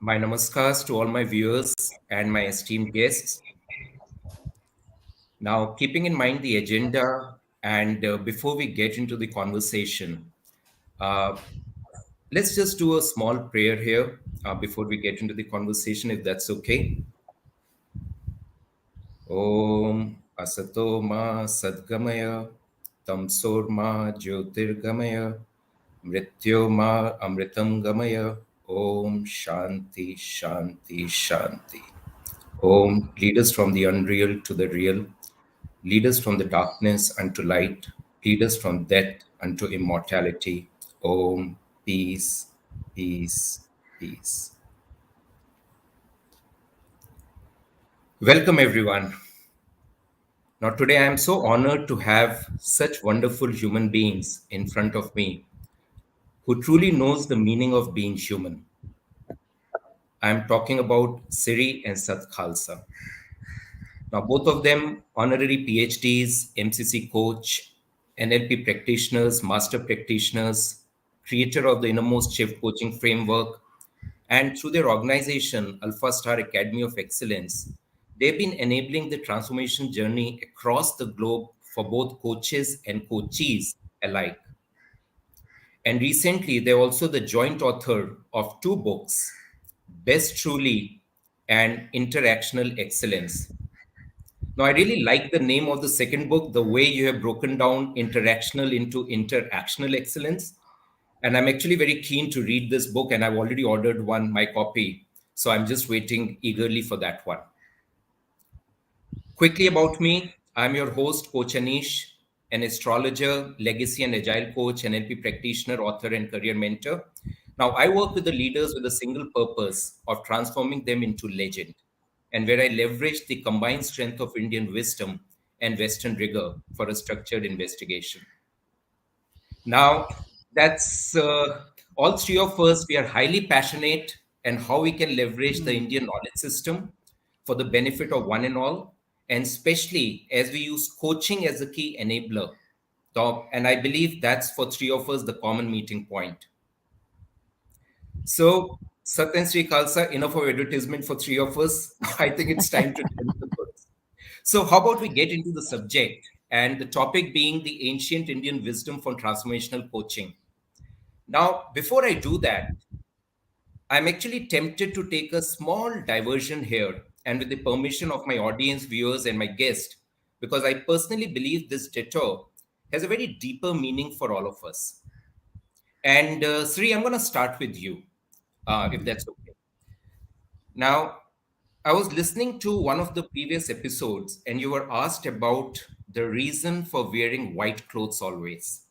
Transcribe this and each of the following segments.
My namaskars to all my viewers and my esteemed guests. Now, keeping in mind the agenda, and before we get into the conversation, uh, let's just do a small prayer here before we get into the conversation, if that's okay. Om Asato Ma Sadgamaya Tamsor Ma Jyotirgamaya Mrityo Ma Amritam Gamaya Om Shanti Shanti Shanti. Om, lead us from the unreal to the real. Lead us from the darkness unto light. Lead us from death unto immortality. Om, peace, peace, peace. Welcome, everyone. Now, today I am so honored to have such wonderful human beings in front of me who truly knows the meaning of being human. I am talking about Siri and Sat Khalsa. Now, both of them honorary PhDs, MCC coach, NLP practitioners, master practitioners, creator of the Innermost Shift coaching framework, and through their organization, Alpha Star Academy of Excellence, they've been enabling the transformation journey across the globe for both coaches and coachees alike. And recently, they're also the joint author of two books, Best Truly and InterActional Excellence. Now, I really like the name of the second book, the way you have broken down interactional into interactional excellence. And I'm actually very keen to read this book, and I've already ordered my copy. So I'm just waiting eagerly for that one. Quickly about me, I'm your host, Coach Anish, an astrologer, legacy and agile coach, NLP practitioner, author, and career mentor. Now, I work with the leaders with a single purpose of transforming them into legend, and where I leverage the combined strength of Indian wisdom and Western rigor for a structured investigation. Now, that's all three of us. We are highly passionate and how we can leverage the Indian knowledge system for the benefit of one and all, and especially as we use coaching as a key enabler. And I believe that's for three of us the common meeting point. So, Sat and Sri Khalsa, enough of advertisement for three of us. I think it's time to tell the goods. So, how about we get into the subject? And the topic being the ancient Indian wisdom for transformational coaching. Now, before I do that, I'm actually tempted to take a small diversion here and with the permission of my audience, viewers, and my guest, because I personally believe this detour has a very deeper meaning for all of us. And Sri, I'm going to start with you, if that's okay. Now, I was listening to one of the previous episodes, and you were asked about the reason for wearing white clothes always.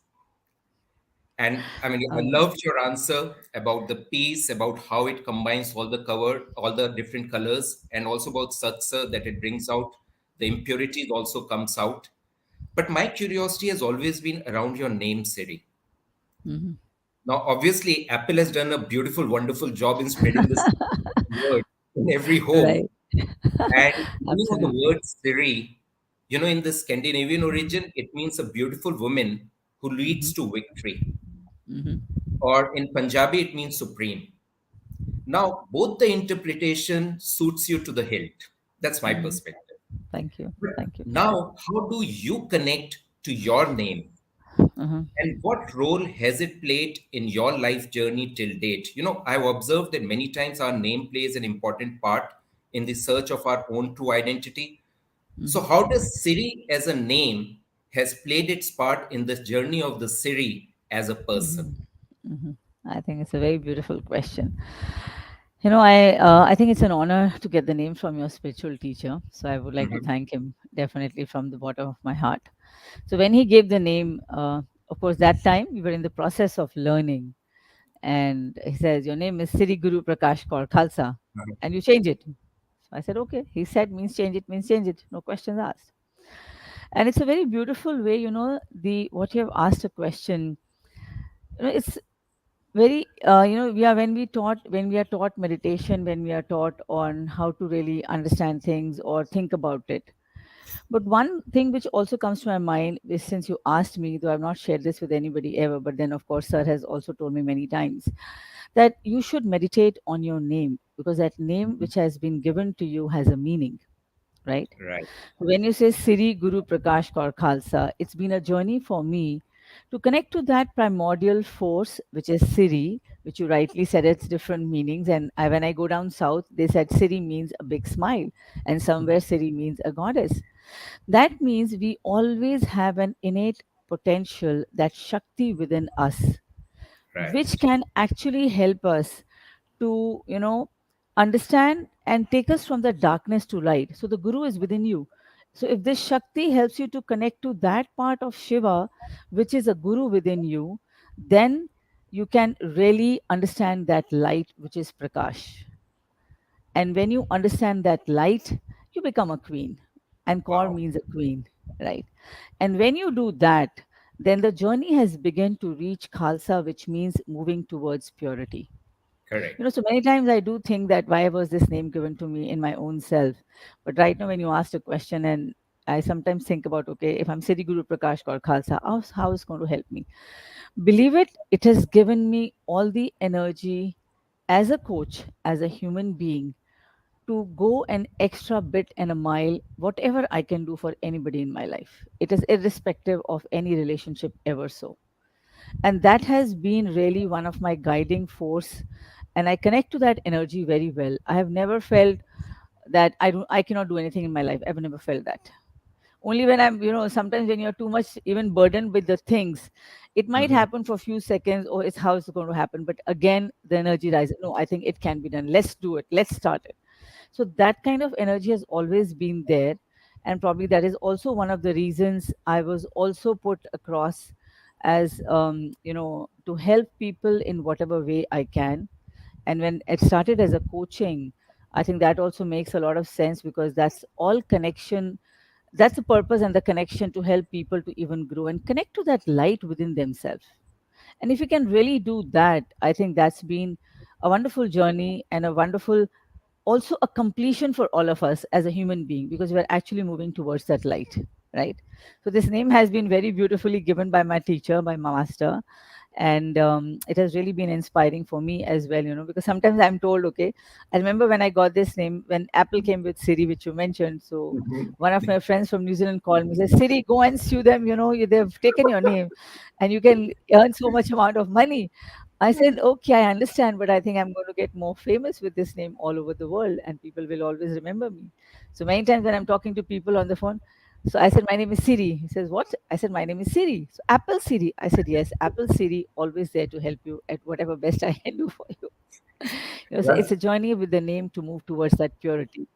And I mean, I Um, loved your answer about the piece, about how it combines all the cover, all the different colors, and also about satsa that it brings out. The impurities also comes out. But my curiosity has always been around your name, Siri. mhm. Now, obviously, Apple has done a beautiful, wonderful job in spreading this word in every home. Right. And meaning of the Absolutely. word Siri, in the Scandinavian origin, it means a beautiful woman who leads Mhm, to victory. mhm, Or in Punjabi, it means supreme. Now, both the interpretation suits you to the hilt. That's my mhm. perspective. Thank you. But Thank you. now, how do you connect to your name? Mhm. And what role has it played in your life journey till date? I've observed that many times our name plays an important part in the search of our own true identity. So, Mhm, how does Siri as a name has played its part in the journey of the Siri as a person? mhm, mhm. I think it's a very beautiful question. I think it's an honor to get the name from your spiritual teacher. So I would like to Mhm. thank him definitely from the bottom of my heart. So when he gave the name, of course, that time we were in the process of learning, and he says, "Your name is Siri Guru Prakash Kaur Khalsa, and you change it." So I said, "Okay." He said, means change it. No questions asked. And it's a very beautiful way, the what you have asked a question. It's very, when we are taught meditation, when we are taught on how to really understand things or think about it. But one thing which also comes to my mind is, since you asked me, though I've not shared this with anybody ever, but then of course, sir has also told me many times that you should meditate on your name, because that name which has been given to you has a meaning, right? Right. When you say Siri Guru Prakash Kaur Khalsa, it's been a journey for me to connect to that primordial force, which is Siri, which you rightly said its different meanings. And when I go down south, they said Siri means a big smile, and somewhere Siri means a goddess. That means we always have an innate potential, that Shakti within us, which Right. can actually help us to, understand and take us from the darkness to light. So the Guru is within you. So if this Shakti helps you to connect to that part of Shiva, which is a Guru within you, then you can really understand that light, which is Prakash. And when you understand that light, you become a queen. And Kaur Wow. means a queen, right? And when you do that, then the journey has begun to reach Khalsa, which means moving towards purity. Correct. So many times I do think that why was this name given to me in my own self? But right now, when you asked a question, and I sometimes think about, okay, if I'm Siddhi Guru Prakash Kaur Khalsa, how is it going to help me? Believe it, it has given me all the energy as a coach, as a human being, to go an extra bit and a mile, whatever I can do for anybody in my life. It is irrespective of any relationship ever so. And that has been really one of my guiding force. And I connect to that energy very well. I have never felt that I cannot do anything in my life. I've never felt that. Only when I'm, sometimes when you're too much even burdened with the things, it might Hmm. happen for a few seconds, or it's how it's going to happen. But again, the energy rises. No, I think it can be done. Let's do it. Let's start it. So that kind of energy has always been there. And probably that is also one of the reasons I was also put across as, to help people in whatever way I can. And when it started as a coaching, I think that also makes a lot of sense, because that's all connection. That's the purpose and the connection, to help people to even grow and connect to that light within themselves. And if you can really do that, I think that's been a wonderful journey, and a wonderful, also a completion for all of us as a human being, because we're actually moving towards that light, right? So this name has been very beautifully given by my teacher, by my master. And it has really been inspiring for me as well, because sometimes I'm told, okay, I remember when I got this name, when Apple came with Siri, which you mentioned. So Mhm. one of my friends from New Zealand called me, says, Siri, go and sue them, they've taken your name, and you can earn so much amount of money. I said, okay, I understand, but I think I'm going to get more famous with this name all over the world, and people will always remember me. So many times when I'm talking to people on the phone, so I said, my name is Siri. He says, what? I said, my name is Siri. So Apple Siri. I said, yes, Apple Siri, always there to help you at whatever best I can do for you. So it's That's a journey with the name to move towards that purity.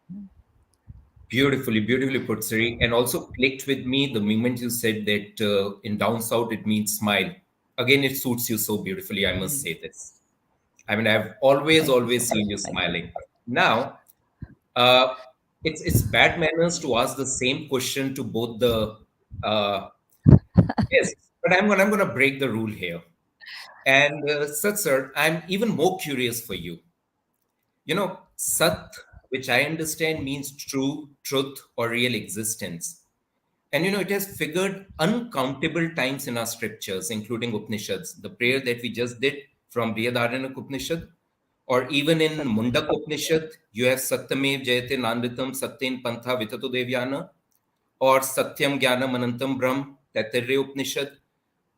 beautifully, beautifully put, Siri. And also clicked with me the moment you said that in down south it means smile. Again, it suits you so beautifully, I must Mhm. say this. I mean, I've always, Thank you so always much. seen you Thank you. smiling. Now, uh, it's bad manners to ask the same question to both the yes, but I'm gonna break the rule here. And Sat sir, I'm even more curious for you. Sat, which I understand means true, truth, or real existence. And it has figured uncountable times in our scriptures, including Upanishads. The prayer that we just did from Brihadaranyaka Upanishad, or even in Satyam. Mundak Upanishad, you have Satyamev Jayate Nandritam Satyen Pantha Vitato Devyana, or Satyam Jnanam Anantam Brahm, Taittiriya Upanishad.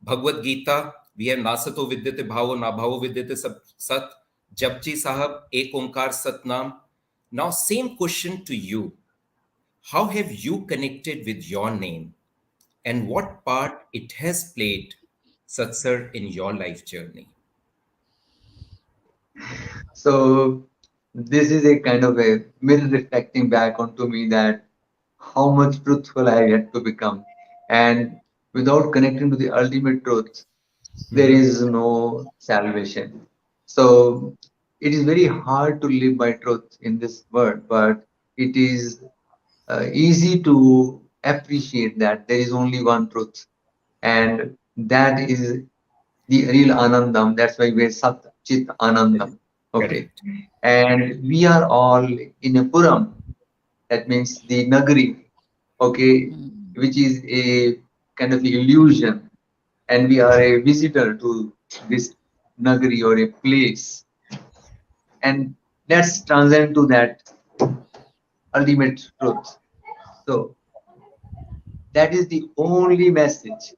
Bhagavad Gita, we have Nasato Vidyate Bhavo, Nabhavo Vidyate Sat, Japji Sahab, Ek Onkar Satnam. Now, same question to you. How have you connected with your name, and what part it has played, Satsar, in your life journey? So this is a kind of a mirror reflecting back onto me that how much truthful I had to become. And without connecting to the ultimate truth, there Mhm. is no salvation. So it is very hard to live by truth in this world, but it is easy to appreciate that there is only one truth, and that is the real Anandam. That's why we are Sat Chit Anandam. Okay. Correct. And we are all in a Puram, that means the Nagari, okay, Mm. which is a kind of illusion. And we are a visitor to this Nagari or a place. And let's transcend to that ultimate truth. So that is the only message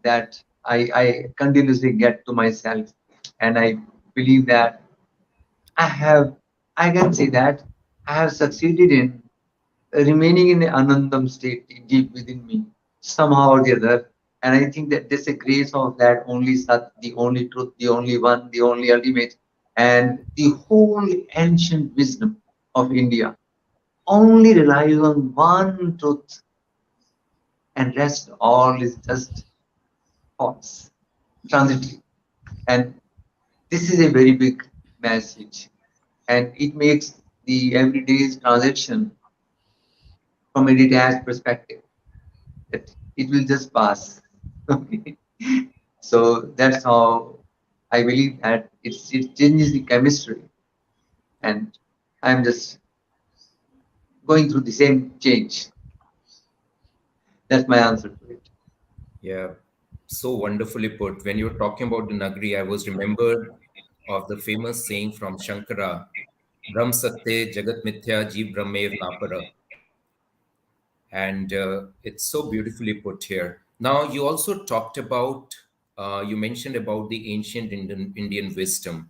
that I continuously get to myself. And I believe that I have, I can say that I have succeeded in remaining in the anandam state deep within me, somehow or the other. And I think that there's a grace of that only Sat, the only truth, the only one, the only ultimate, and the whole ancient wisdom of India only relies on one truth, and rest all is just thoughts, transitory. And this is a very big message, and it makes the everyday's transaction from a detached perspective that it will just pass. Okay. So that's how I believe that it changes the chemistry, and I'm just going through the same change. That's my answer to it. Yeah, so wonderfully put. When you were talking about the Nagri, I was remembered of the famous saying from Shankara, Brahm Satya Jagat Mithya Jeev Brahmev Napara. And it's so beautifully put here. Now, you also talked about, you mentioned about the ancient Indian wisdom.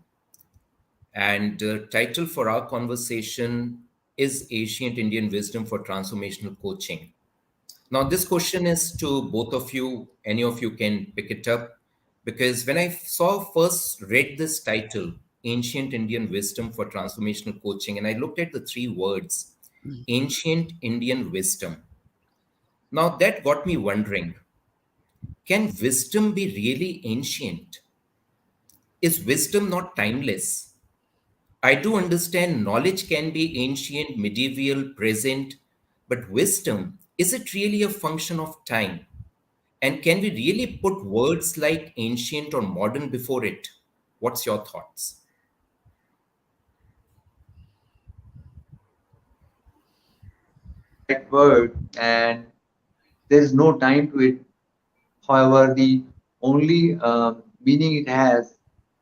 And title for our conversation is Ancient Indian Wisdom for Transformational Coaching. Now, this question is to both of you. Any of you can pick it up. Because when I saw first read this title, Ancient Indian Wisdom for Transformational Coaching, and I looked at the three words, Ancient Indian Wisdom. Now, that got me wondering, can wisdom be really ancient? Is wisdom not timeless? I do understand knowledge can be ancient, medieval, present, but wisdom, is it really a function of time? And can we really put words like ancient or modern before it? What's your thoughts? Right word, and there's no time to it. However, the only meaning it has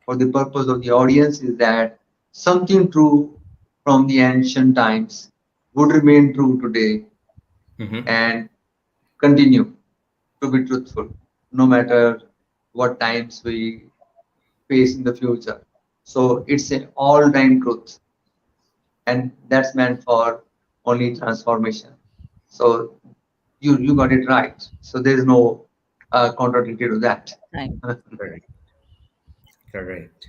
for the purpose of the audience is that something true from the ancient times would remain true today Hmm. and continue to be truthful, no matter what times we face in the future. So it's an all-time truth, and that's meant for only transformation. So you got it right. So there's no contradictory to that. Time. Correct. Correct.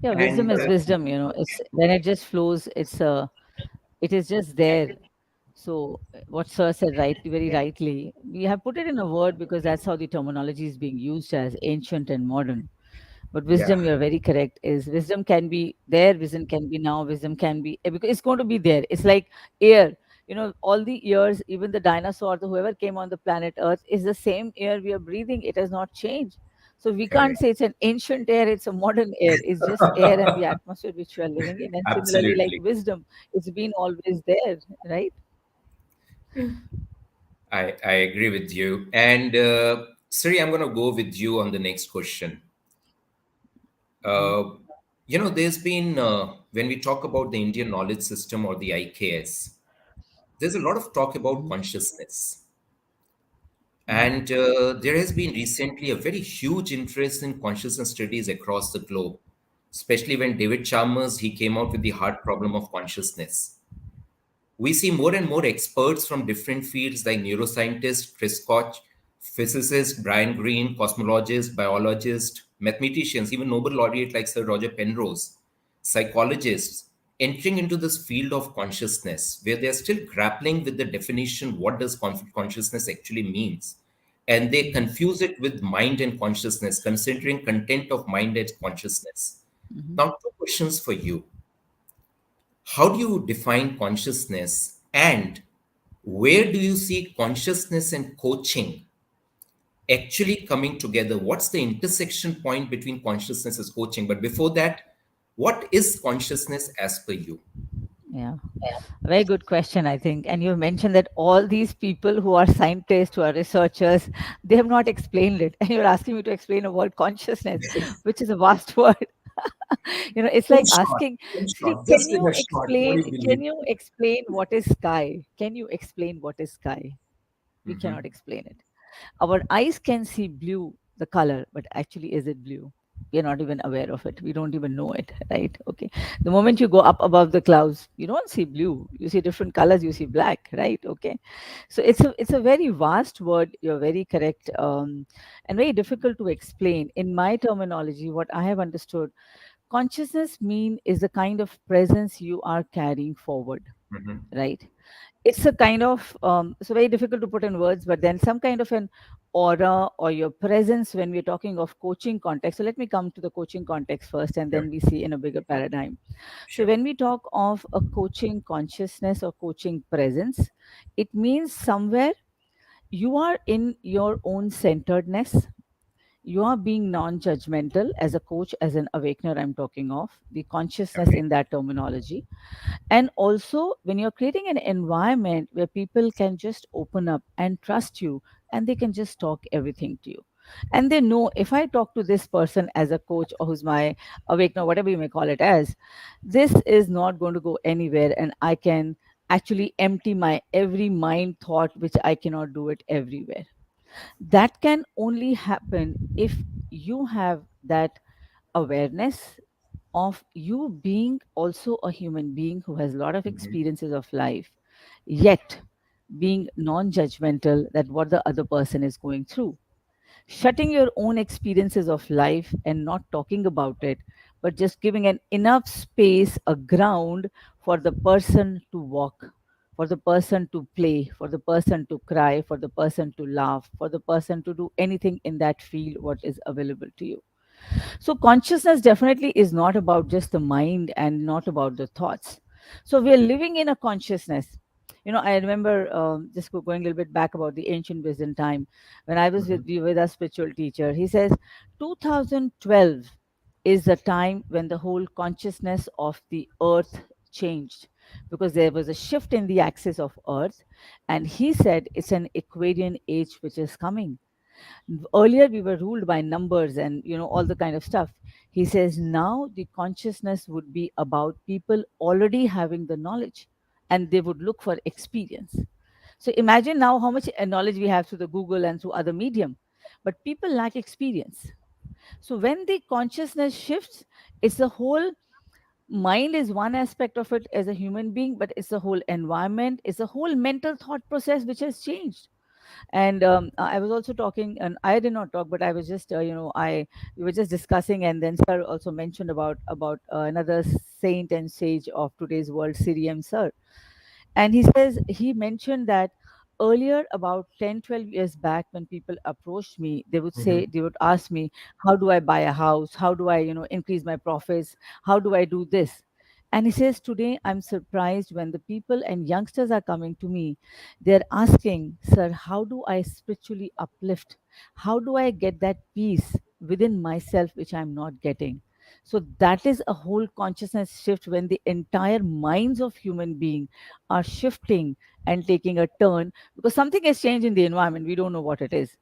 Yeah, wisdom And is wisdom. It's when it just flows. It is just there. So what Sir said very rightly, we have put it in a word because that's how the terminology is being used as ancient and modern. But yeah, wisdom, you're very correct, is wisdom can be there, wisdom can be now, wisdom can be because it's going to be there. It's like air. All the years, even the dinosaurs, or whoever came on the planet Earth, is the same air we are breathing. It has not changed. So we can't correct. say it's an ancient air, it's a modern air. It's just air and the atmosphere which we are living in. And similarly, like Absolutely. wisdom, it's been always there, right? I agree with you. And Siri, I'm going to go with you on the next question. Mhm. Uh, there's been, when we talk about the Indian knowledge system or the IKS, there's a lot of talk about Mhm. consciousness. Mhm. And there has been recently a very huge interest in consciousness studies across the globe, especially when David Chalmers he came out with the hard problem of consciousness. We see more and more experts from different fields like neuroscientist Chris Koch, physicist Brian Greene, cosmologist, biologist, mathematicians, even Nobel laureate like Sir Roger Penrose, psychologists entering into this field of consciousness where they're still grappling with the definition what does consciousness actually means, and they confuse it with mind and consciousness, considering content of mind as consciousness. Mhm. Now, two questions for you. How do you define consciousness, and where do you see consciousness and coaching actually coming together? What's the intersection point between consciousness and coaching? But before that, what is consciousness as per you? Yeah. A very good question, I think. And you mentioned that all these people who are scientists, who are researchers, they have not explained it. And you're asking me to explain a word consciousness, which is a vast word. It's In like short, asking, in see, short, just in a short, what do you can believe? you explain what is sky? Can you explain what is sky? We cannot Hmm. explain it. Our eyes can see blue, the color, but actually, is it blue? We are not even aware of it. We don't even know it, right? Okay. The moment you go up above the clouds, you don't see blue. You see different colors. You see black, right? Okay. So it's a very vast word. You're very correct, and very difficult to explain. In my terminology, what I have understood, consciousness mean is the kind of presence you are carrying forward, Hmm. right? It's a kind of it's very difficult to put in words, but then some kind of an aura or your presence when we're talking of coaching context. So let me come to the coaching context first, and Sure, then we see in a bigger paradigm. So sure. when we talk of a coaching consciousness or coaching presence, it means somewhere you are in your own centeredness. You are being non-judgmental as a coach, as an awakener. I'm talking of the consciousness Okay, in that terminology. And also, when you're creating an environment where people can just open up and trust you, and they can just talk everything to you, and they know, if I talk to this person as a coach, or who's my awakener, whatever you may call it as, this is not going to go anywhere, and I can actually empty my every mind thought, which I cannot do it everywhere. That can only happen if you have that awareness of you being also a human being who has a lot of hmm, experiences of life, yet being non-judgmental that what the other person is going through, shutting your own experiences of life and not talking about it, but just giving an enough space, a ground for the person to walk, for the person to play, for the person to cry, for the person to laugh, for the person to do anything in that field what is available to you. So consciousness definitely is not about just the mind and not about the thoughts. So we are living in a consciousness. I remember just going a little bit back about the ancient wisdom time when I was hmm, with a spiritual teacher. He says 2012 is the time when the whole consciousness of the earth changed, because there was a shift in the axis of earth, and he said it's an Aquarian age which is coming. Earlier we were ruled by numbers and all the kind of stuff. He says now the consciousness would be about people already having the knowledge, and they would look for experience. So imagine now how much knowledge we have through the Google and through other medium, but people lack experience. So when the consciousness shifts, it's the whole mind is one aspect of it as a human being, but it's the whole environment, it's the whole mental thought process which has changed. And I was also talking, and I did not talk, but I was just I we were just discussing, and then sir also mentioned about another saint and sage of today's world, Siri sir. And he says, he mentioned that earlier, about 10, 12 years back, when people approached me, they would hmm. say, they would ask me, how do I buy a house, how do I increase my profits, how do I do this? And he says, today I'm surprised when the people and youngsters are coming to me, they're asking, sir, how do I spiritually uplift, how do I get that peace within myself which I'm not getting? So that is a whole consciousness shift, when the entire minds of human being are shifting and taking a turn, because something has changed in the environment. We don't know what it is.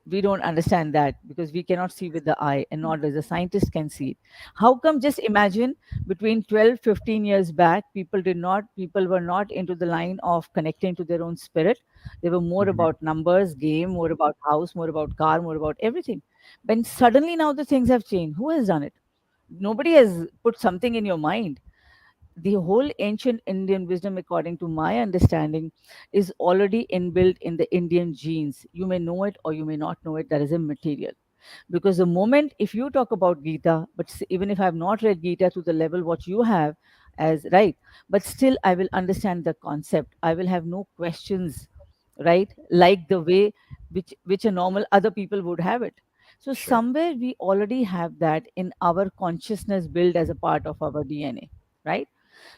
We don't understand that because we cannot see with the eye, and nor does a scientist can see it. How come? Just imagine, between 12, 15 years back, people were not into the line of connecting to their own spirit. They were more Hmm. about numbers, game, more about house, more about car, more about everything. But suddenly now the things have changed. Who has done it? Nobody has put something in your mind. The whole ancient Indian wisdom, according to my understanding, is already inbuilt in the Indian genes. You may know it or you may not know it, that is immaterial. Because the moment, if you talk about Gita, but even if I have not read Gita to the level what you have, as right, but still I will understand the concept. I will have no questions, right? Like the way which a normal other people would have it. So Sure. somewhere we already have that in our consciousness built as a part of our DNA, right?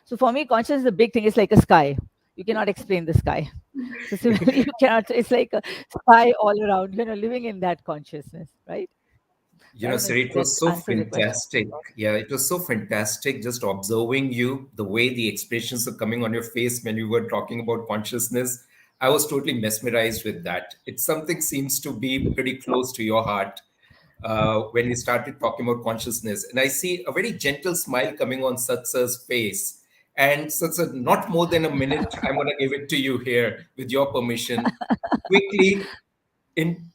So for me, consciousness is a big thing. It's like a sky. You cannot explain the sky. So similarly, you cannot. It's like a sky all around. Living in that consciousness, right? So I don't know if Siri, it that was so answers the question. fantastic. Yeah, it was so fantastic just observing you, the way the expressions are coming on your face when you were talking about consciousness. I was totally mesmerized with that. It's something seems to be pretty close to your heart. when we started talking about consciousness. And I see a very gentle smile coming on Satsa's face. And Satsa, not more than a minute, I'm going to give it to you here with your permission. Quickly, in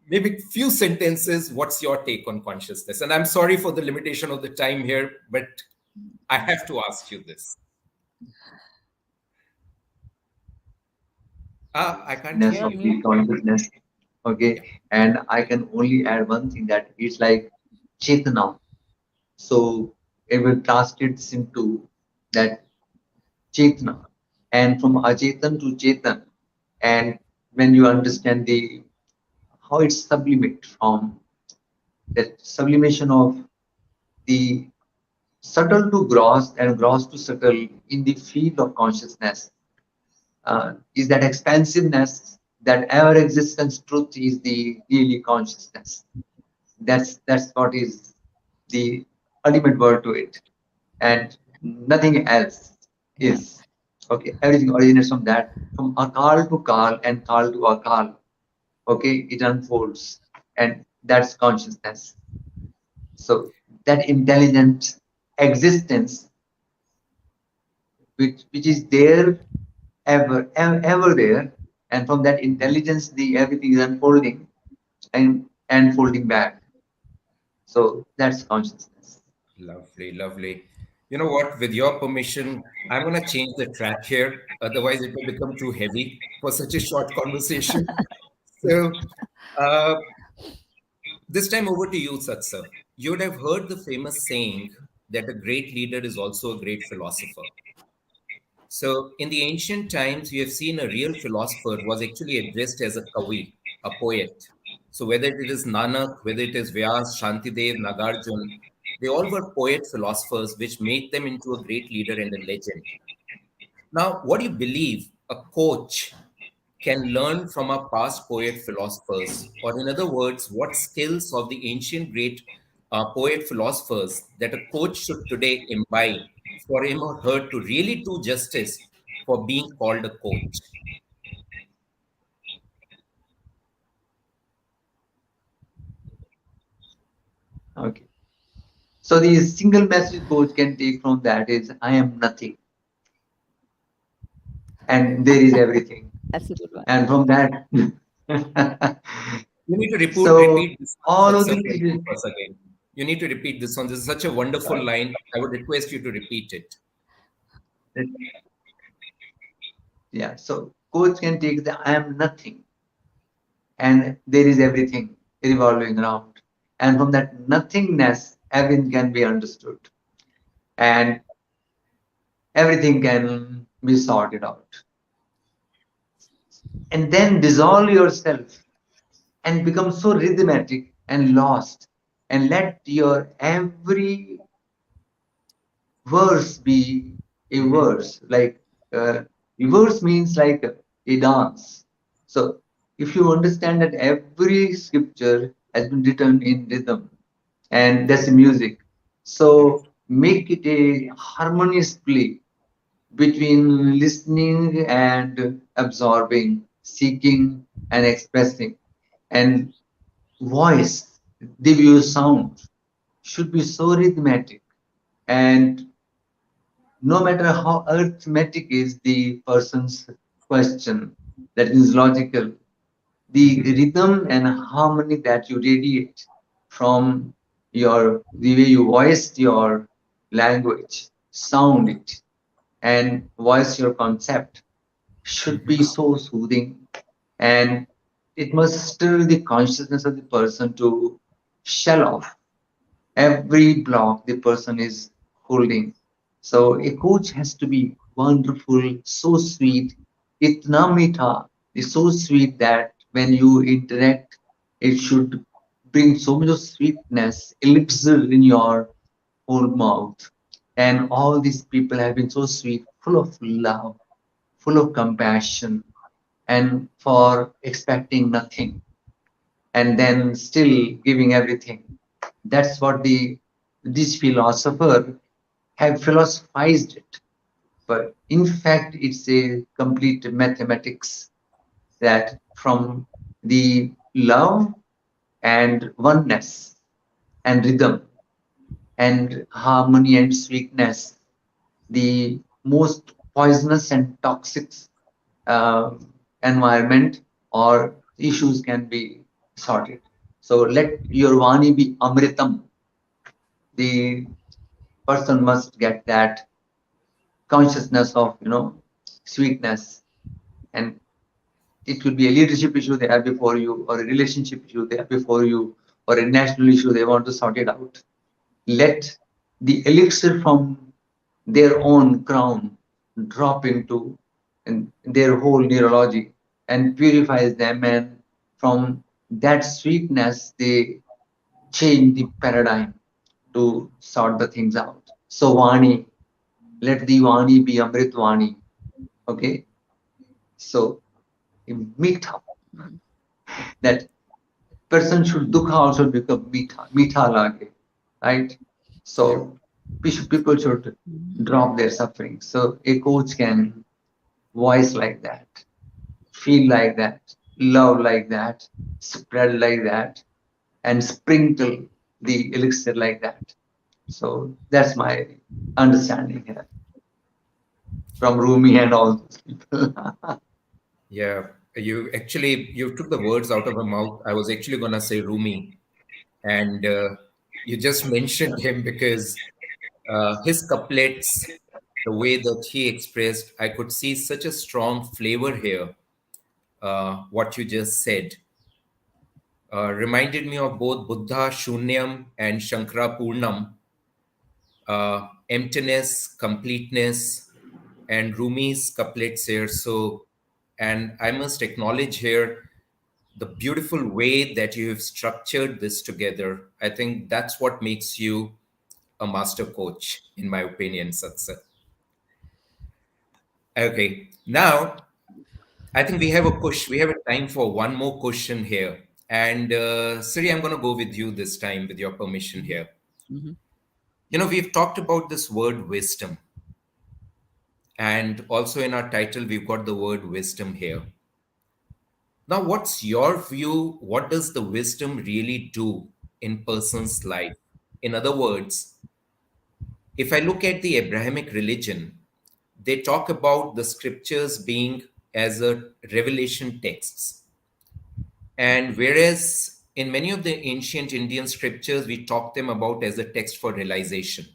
maybe few sentences, what's your take on consciousness? And I'm sorry for the limitation of the time here, but I have to ask you this. Ah, I can't Ness hear You're of you. the muted. consciousness. Okay, Yeah. and I can only add one thing, that it's like Chetana. So it will translate into that Chetana, and from Achetan to Chetan. And when you understand the how it's sublimate from that sublimation of the subtle to gross and gross to subtle in the field of consciousness, is that expansiveness, that ever existence truth is the really consciousness. That's what is the ultimate word to it, and nothing else Yeah. is. Okay, everything originates from that, from akal to kal and kal to akal. Okay, it unfolds, and that's consciousness. So that intelligent existence, which is there, ever there, and from that intelligence the everything is unfolding and folding back. So that's consciousness. Lovely, lovely. You know what? With your permission, I'm going to change the track here. Otherwise, it will become too heavy for such a short conversation. So, uh, this time over to you, Satsa. You would have heard the famous saying that a great leader is also a great philosopher. So, in the ancient times, we have seen a real philosopher was actually addressed as a kavi, a poet. So, whether it is Nanak, whether it is Vyas, Shantidev, Nagarjun, they all were poet philosophers, which made them into a great leader and a legend. Now, what do you believe a coach can learn from our past poet philosophers? Or, in other words, what skills of the ancient great poet philosophers that a coach should today imbibe for him or her to really do justice for being called a coach? Okay. So the single message coach can take from that is I am nothing and there is everything. That's a good one. And from that, You need to so repeat this all one, of Satsa, these, for us again. You need to repeat this one. This is such a wonderful line. I would request you to repeat it. yeah. So coach can take the I am nothing and there is everything revolving around. And from that nothingness, everything can be understood and everything can be sorted out. And then dissolve yourself and become so rhythmic and lost, and let your every verse be a verse. Like a verse means like a dance. So if you understand that every scripture has been written in rhythm, and that's music, Correct. so make it a harmonious play between listening and absorbing, seeking and expressing. And voice, the view sound should be so rhythmic, and no matter how arithmetic is the person's question, that is logical, the Mhm. rhythm and harmony that you radiate from your the way you voice your language, sound it, and voice your concept should be so soothing, and it must stir the consciousness of the person to shell off every block the person is holding. So a coach has to be wonderful, so sweet. Itna meetha is so sweet that when you interact, it should bring so much of sweetness, elixir in your whole mouth. And all these people have been so sweet, full of love, full of compassion, and for expecting nothing and then still giving everything. That's what this philosopher have philosophized it. But in fact, it's a complete mathematics, that from the love and oneness and rhythm and harmony and sweetness, the most poisonous and toxic uh, environment or issues can be sorted. So let your Vani be Amritam. The person must get that consciousness of, sweetness, and it could be a leadership issue they have before you, or a relationship issue they have before you, or a national issue they want to sort it out. Let the elixir from their own crown drop into their whole neurology and purifies them, and from that sweetness they change the paradigm to sort the things out. So Vani, let the Vani be Amrit Vani. Okay, so Mitha, Mhm. that person should dukha also become Mitha lage, right? Yeah. So people should drop their suffering. So a coach can voice like that, feel like that, love like that, spread like that, and sprinkle the elixir like that. So that's my understanding here from Rumi and all those people. Yeah, you took the words out of my mouth. I was actually gonna say Rumi, and you just mentioned him because his couplets, the way that he expressed, I could see such a strong flavor here. What you just said reminded me of both Buddha Shunyam and Shankara Purnam, emptiness, completeness, and Rumi's couplets here. So, and I must acknowledge here the beautiful way that you have structured this together. I think that's what makes you a master coach, in my opinion, Satsa. Okay, now I think we have a push. We have a time for one more question here. And Siri, I'm going to go with you this time, with your permission Mhm. here. Mhm. You know, we've talked about this word wisdom, and also in our title, we've got the word wisdom here. Now, what's your view? What does the wisdom really do in person's life? In other words, if I look at the Abrahamic religion, they talk about the scriptures being as a revelation texts. And whereas in many of the ancient Indian scriptures, we talk them about as a text for realization.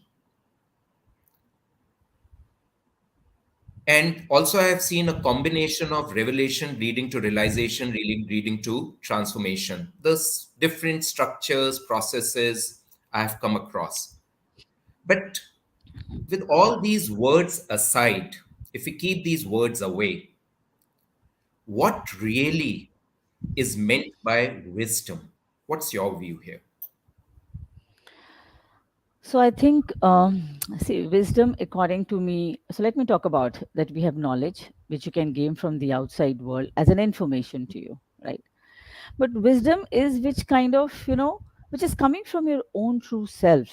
And also, I have seen a combination of revelation leading to realization, leading to transformation. Thus, different structures, processes I have come across. But with all these words aside, if we keep these words away, what really is meant by wisdom? What's your view here? So I think, see, wisdom, according to me. So let me talk about that. We have knowledge which you can gain from the outside world as an information to you, right? But wisdom is which kind of, which is coming from your own true self,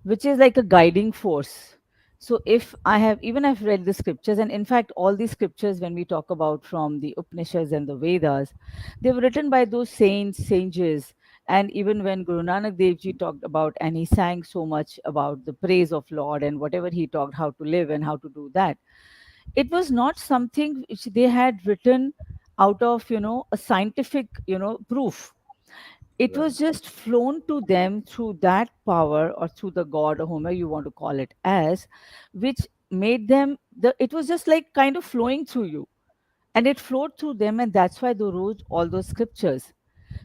which is like a guiding force. So if I have, even I've read the scriptures, and in fact all these scriptures, when we talk about from the Upanishads and the Vedas, they were written by those saints, sages. And even when Guru Nanak Dev Ji talked about, and he sang so much about the praise of Lord, and whatever he talked, how to live and how to do that, it was not something which they had written out of, a scientific, proof. It Right. was just flown to them through that power, or through the god, or whomever you want to call it as, which made them, it was just like kind of flowing through you, and it flowed through them, and that's why they wrote all those scriptures.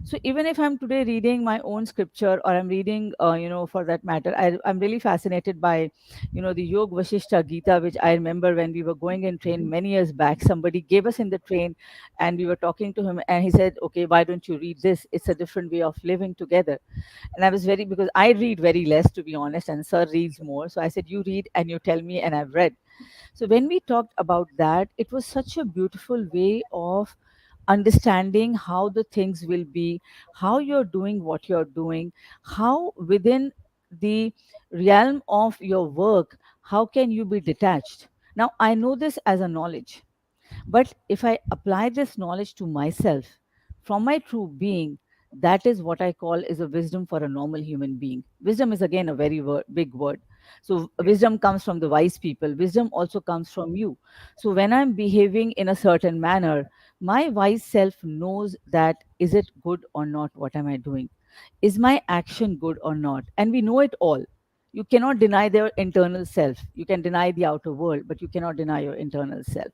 So even if I'm today reading my own scripture, or I'm reading, for that matter, I'm really fascinated by, the Yog Vashishta Gita, which I remember when we were going in train many years back, somebody gave us in the train, and we were talking to him, and he said, okay, why don't you read this? It's a different way of living together. And I was very, because I read very less, to be honest, and sir reads more. So I said, you read and you tell me, and I've read. So when we talked about that, it was such a beautiful way of understanding how the things will be, how you're doing what you're doing, how within the realm of your work, how can you be detached. Now, I know this as a knowledge, but if I apply this knowledge to myself from my true being, That is what I call is a wisdom for a normal human being. Wisdom is again a very big word. So Yeah. wisdom comes from the wise people. Wisdom also comes from you. So when I'm behaving in a certain manner, my wise self knows that is it good or not? What am I doing? Is my action good or not? And we know it all. You cannot deny their internal self. You can deny the outer world, but you cannot deny your internal self.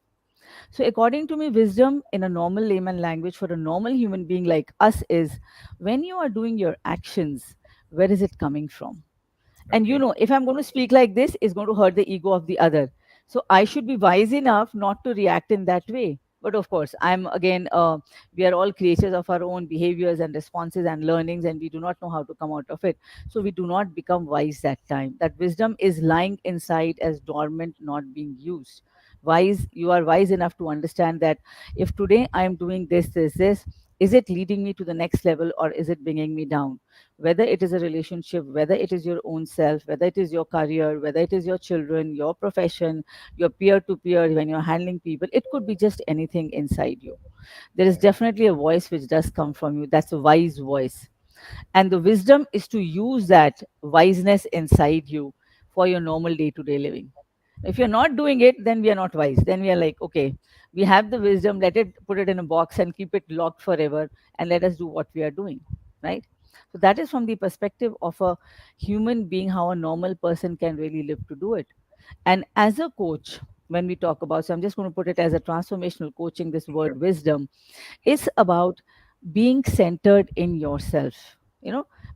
So, according to me, wisdom in a normal layman language for a normal human being like us is when you are doing your actions, where is it coming from? And Okay. if I'm going to speak like this, it's going to hurt the ego of the other. So I should be wise enough not to react in that way. But of course, I'm again, we are all creatures of our own behaviors and responses and learnings, and we do not know how to come out of it. So we do not become wise that time. That wisdom is lying inside as dormant, not being used. Wise, you are wise enough to understand that if today I am doing this, is it leading me to the next level or is it bringing me down? Whether it is a relationship, whether it is your own self, whether it is your career, whether it is your children, your profession, your peer to peer, when you're handling people, it could be just anything inside you. There is Yeah. definitely a voice which does come from you. That's a wise voice. And the wisdom is to use that wiseness inside you for your normal day to day living. If you're not doing it, then we are not wise. Then we are like, okay, we have the wisdom, let it put it in a box and keep it locked forever and let us do what we are doing. Right. So that is from the perspective of a human being, how a normal person can really live to do it. And as a coach, when we talk about, so I'm just going to put it as a transformational coaching, this Yeah. word wisdom is about being centered in yourself,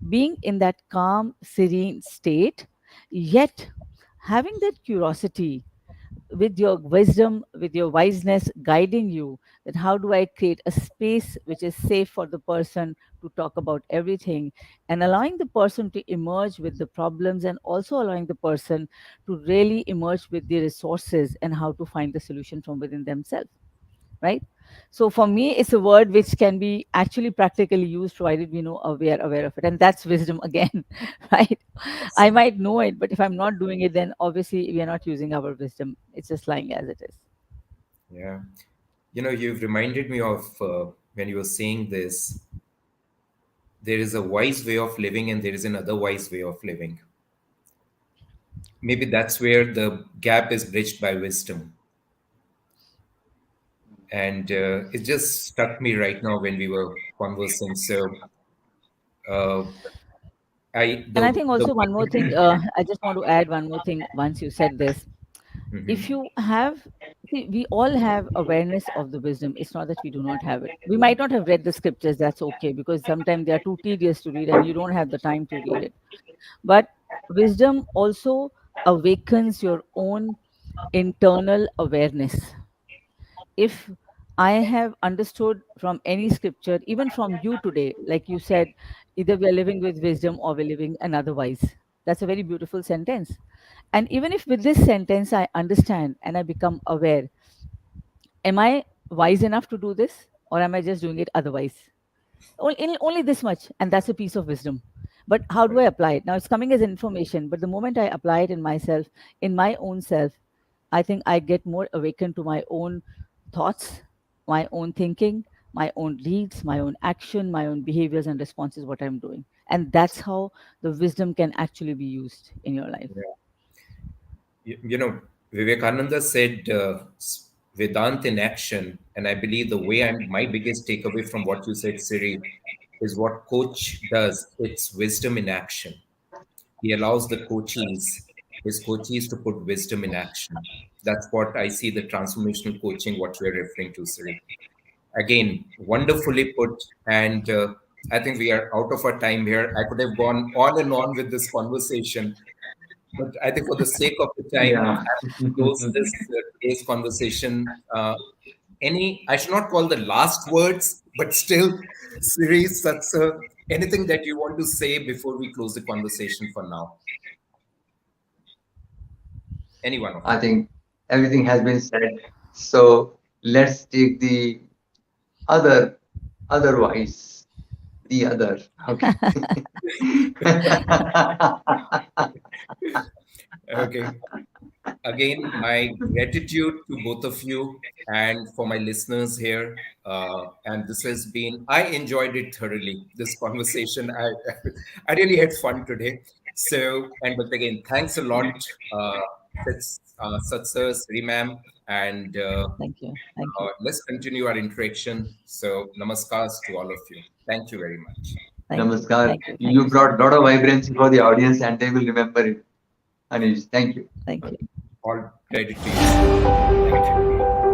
being in that calm, serene state, yet having that curiosity with your wisdom, with your wiseness guiding you, that how do I create a space which is safe for the person to talk about everything, and allowing the person to emerge with the problems, and also allowing the person to really emerge with the resources and how to find the solution from within themselves, right? So for me, it's a word which can be actually practically used, provided we know we are aware of it, and that's wisdom again. Right? I Awesome. might know it, but if I'm not doing it, then obviously we are not using our wisdom. It's just lying as it is. Yeah. You've reminded me of when you were saying this, there is a wise way of living and there is an otherwise way of living. Maybe that's where the gap is bridged by wisdom. And it just struck me right now when we were conversing. So, uh, I And I the think the also one more thing, I just want to add one more thing once you said this. If Mhm. you have, see, we all have awareness of the wisdom. It's not that we do not have it. We might not have read the scriptures, that's okay, because sometimes they are too tedious to read and you don't have the time to read it. But wisdom also awakens your own internal awareness. If I have understood from any scripture, even from you today, like you said, either we are living with wisdom or we're living anotherwise. That's a very beautiful sentence. And even if with this sentence I understand and I become aware, am I wise enough to do this or am I just doing it otherwise? Only this much, and that's a piece of wisdom. But how do I apply it? Now it's coming as information, but the moment I apply it in myself, in my own self, I think I get more awakened to my own thoughts, my own thinking, my own deeds, my own action, my own behaviors and responses, what I'm doing. And that's how the wisdom can actually be used in your life. Yeah. Vivekananda said Vedant in action, and I believe the way my biggest takeaway from what you said, Siri, is what coach does. It's wisdom in action. He allows his coachees to put wisdom in action. That's what I see the transformational coaching, what you're referring to, Siri. Again, wonderfully put. And I think we are out of our time here. I could have gone on and on with this conversation, but I think for the sake of the time, Yeah. I will close this today's conversation. I should not call the last words, but still, Siri, anything that you want to say before we close the conversation for now? Any one of I you. think everything has been said. So let's take the other, otherwise, the other. Okay. Okay. Again, my gratitude to both of you and for my listeners here. And this has been, I enjoyed it thoroughly, this conversation. I really had fun today. So, and but again, thanks a lot, Satsa, Sri ma'am, and Thank you. Thank you. let's continue our interaction. So, namaskars to all of you. Thank you very much. Thank you. Namaskar. Thank you. Thank You you so brought a much. lot of vibrancy for the audience and they will remember it. Anish, thank you. Thank you. All credit to you, sir. Thank you.